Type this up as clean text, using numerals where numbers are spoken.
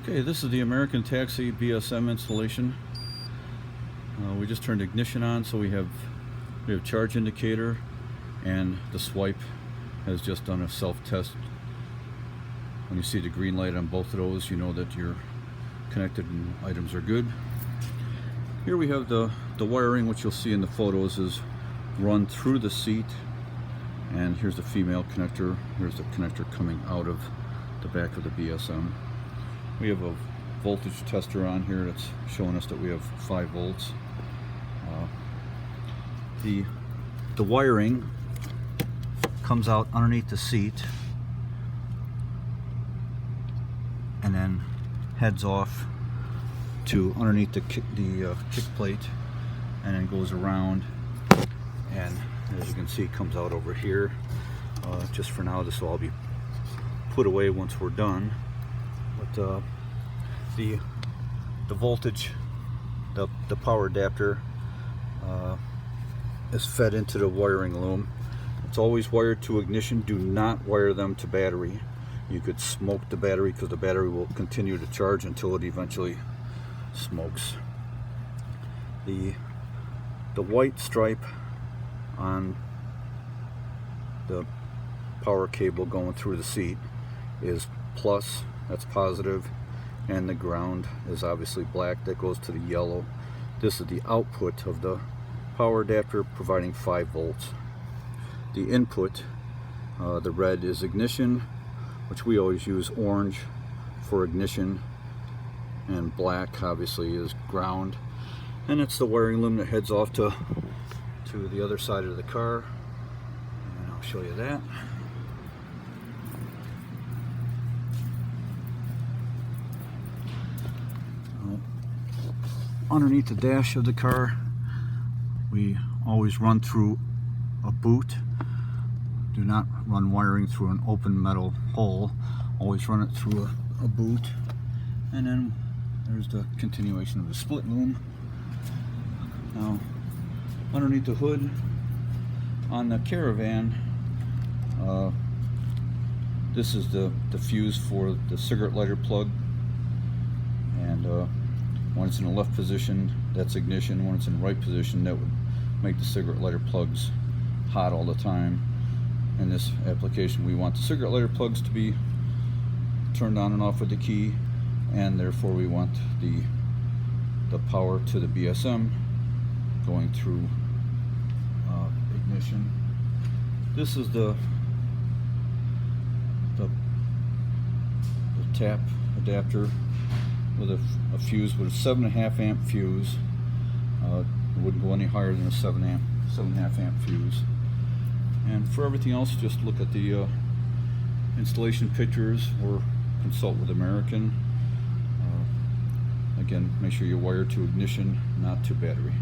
Okay, this is the American Taxi BSM installation. We just turned ignition on, so we have charge indicator, and the swipe has just done a self-test. When you see the green light on both of those, you know that you're connected and items are good. Here we have the wiring, which you'll see in the photos is run through the seat, and here's the female connector. Here's the connector coming out of the back of the BSM. We have a voltage tester on here that's showing us that we have 5 volts. The wiring comes out underneath the seat and then heads off to underneath the kick plate, and then goes around, and as you can see, comes out over here. Just for now, this will all be put away once we're done. But the voltage, the power adapter is fed into the wiring loom. It's always wired to ignition. Do not wire them to battery. You could smoke the battery, because the battery will continue to charge until it eventually smokes. The white stripe on the power cable going through the seat is plus, that's positive, and the ground is obviously black, that goes to the yellow. This is the output of the power adapter, providing 5 volts. The input, the red is ignition, which we always use orange for ignition, and black obviously is ground. And it's the wiring loom that heads off to the other side of the car, and I'll show you that. Underneath the dash of the car, we always run through a boot. Do not run wiring through an open metal hole. Always run it through a boot. And then there's the continuation of the split loom. Now, underneath the hood on the Caravan, this is the fuse for the cigarette lighter plug, and when it's in the left position, that's ignition. When it's in the right position, that would make the cigarette lighter plugs hot all the time. In this application, we want the cigarette lighter plugs to be turned on and off with the key, and therefore we want the power to the BSM going through ignition. This is the tap adapter with a fuse, with a 7.5 amp fuse. It wouldn't go any higher than a 7.5 amp fuse. And for everything else, just look at the installation pictures or consult with American. Again, make sure you wire to ignition, not to battery.